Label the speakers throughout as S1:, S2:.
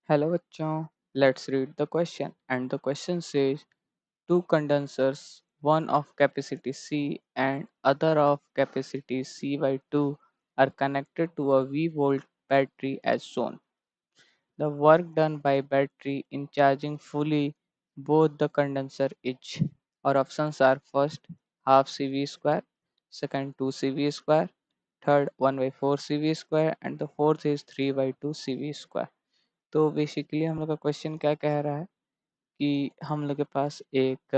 S1: Hello bachchon, let's read the question and the question says two condensers, one of capacity C and other of capacity C by 2 are connected to a V volt battery as shown. The work done by battery in charging fully both the condenser is. Our options are first half CV square, second 2 CV square, third 1 by 4 CV square and the fourth is 3 by 2 CV square. तो basically हम लोग का question क्या कह रहा है कि हम लोग के पास एक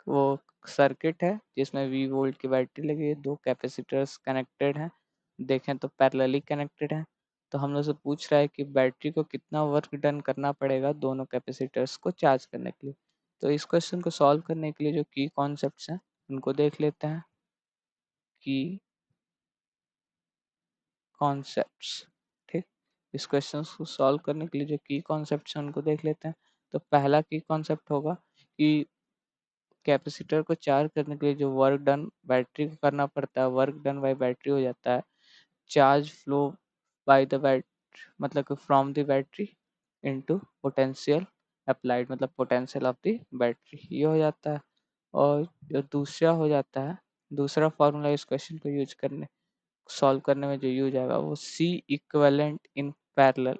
S1: वो सर्किट है जिसमें वी वोल्ट की बैटरी लगी है, दो कैपेसिटर्स कनेक्टेड हैं, देखें तो पैरेलली कनेक्टेड हैं। तो हम लोग से पूछ रहा है कि बैटरी को कितना वर्क डन करना पड़ेगा दोनों कैपेसिटर्स को चार्ज करने के लिए। तो इस क्वेश्चन को सॉल्व करने के लिए जो की कॉन्सेप्ट्स हैं उनको देख लेते हैं। की कॉन्सेप्ट्स, ठीक। इस क्वेश्चन को सॉल्व करने के लिए जो की कॉन्सेप्ट्स हैं उनको देख लेते हैं। तो पहला की कॉन्सेप्ट होगा कि कैपेसिटर को चार्ज करने के लिए जो वर्क डन बैटरी को करना पड़ता है, वर्क डन बाय बैटरी हो जाता है charge flow by the battery, मतलब कि from the battery into potential applied, मतलब पोटेंशियल ऑफ द बैटरी, ये हो जाता है। और जो दूसरा हो जाता है, दूसरा फॉर्मूला इस क्वेश्चन को यूज करने सॉल्व करने में जो यूज आएगा वो सी इक्विवेलेंट इन पैरेलल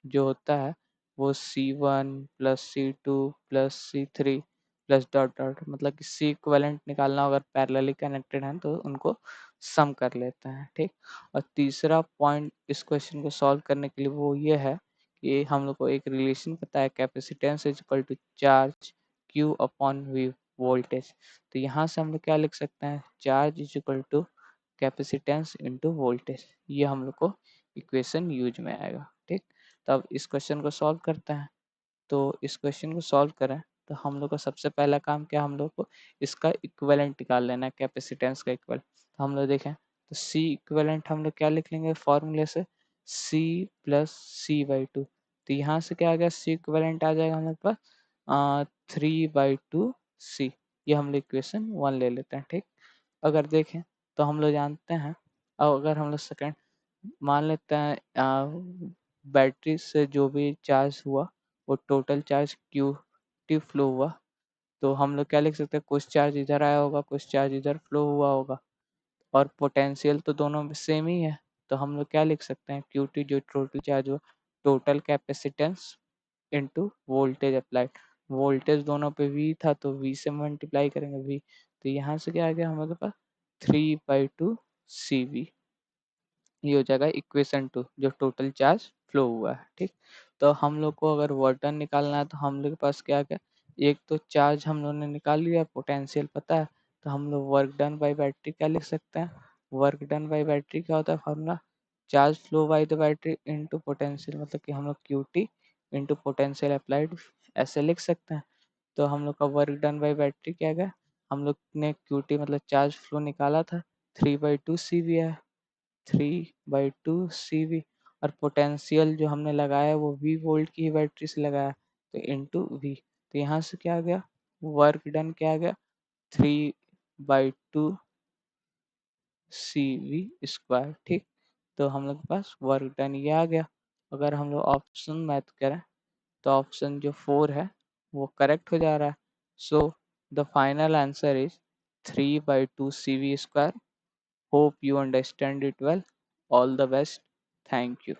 S1: जो होता है वो C1 plus C2 plus C3 plus dot dot, मतलब कि C इक्विवेलेंट निकालना अगर पैरेलली कनेक्टेड हैं तो उनको सम कर लेते हैं, ठीक। और तीसरा पॉइंट इस क्वेश्चन को सॉल्व करने के लिए वो ये है कि हम लोग को एक रिलेशन पता है, capacitance is equal to charge Q upon V voltage. तो यहाँ से हम लोग क्या लिख सकते हैं, charge is equal to capacitance into voltage, ये हम लोग को इक्वेशन यूज में आएगा, ठीक। तब इस क्वेश्चन को सॉल्व करते हैं। तो इस क्वेश्चन को सॉल्व करें तो हम लोग का सबसे पहला काम क्या, हम लोग को इसका इक्विवेलेंट निकाल लेना है, कैपेसिटेंस का इक्वल। तो हम लोग देखें तो सी इक्विवेलेंट हम लोग क्या लिख लेंगे फॉर्मूले से, C plus C by two. तो यहाँ से क्या आ गया, सी इक्विवेलेंट आ जाएगा हम लोग पास 3/2 C। ये हम लोग इक्वेशन 1 ले लेते हैं, ठीक। अगर देखें तो हम लोग जानते हैं, और अगर हम लोग सेकेंड मान लेते हैं बैटरी से जो भी चार्ज हुआ वो total charge Q T flow हुआ। तो हम लोग क्या लिख सकते हैं, कुछ चार्ज इधर आया होगा, कुछ चार्ज इधर फ्लो हुआ होगा, और पोटेंशियल तो दोनों में सेम ही है। तो हम लोग क्या लिख सकते हैं, क्यू टी जो टोटल चार्ज हुआ, total capacitance into voltage applied. Voltage दोनों पे वी था तो वी से मल्टीप्लाई करेंगे वी। तो यहाँ से क्या आ गया हमारे पास 3/2 CV, ये हो जाएगा इक्वेशन 2 जो टोटल चार्ज फ्लो हुआ है, ठीक। तो हम लोग को अगर वर्क डन निकालना है तो हम लोग के पास क्या क्या, एक तो चार्ज हम लोगों ने निकाल लिया, पोटेंशियल पता है, तो हम लोग वर्क डन बाय बैटरी क्या लिख सकते हैं, वर्क डन बाय बैटरी क्या होता है formula, charge flow by the battery into potential, मतलब कि हम लोग Q T into potential applied ऐसे लिख सकते हैं। तो हम लोग का वर्क डन बाय बैटरी क्या गया, हम लोग ने क्यू टी मतलब चार्ज फ्लो निकाला था 3/2 CV है, 3/2 CV। और पोटेंशियल जो हमने लगाया है वो V वोल्ट की ही बैटरी से लगाया, तो इंटू V। तो यहाँ से क्या आ गया, वर्क डन क्या आ गया, 3/2 CV², ठीक। तो हम लोग के पास वर्क डन ये आ गया। अगर हम लोग ऑप्शन मैथ करें तो ऑप्शन जो 4 है वो करेक्ट हो जा रहा है। So the final answer is 3/2 CV²। Hope you understand it well. All the best. Thank you.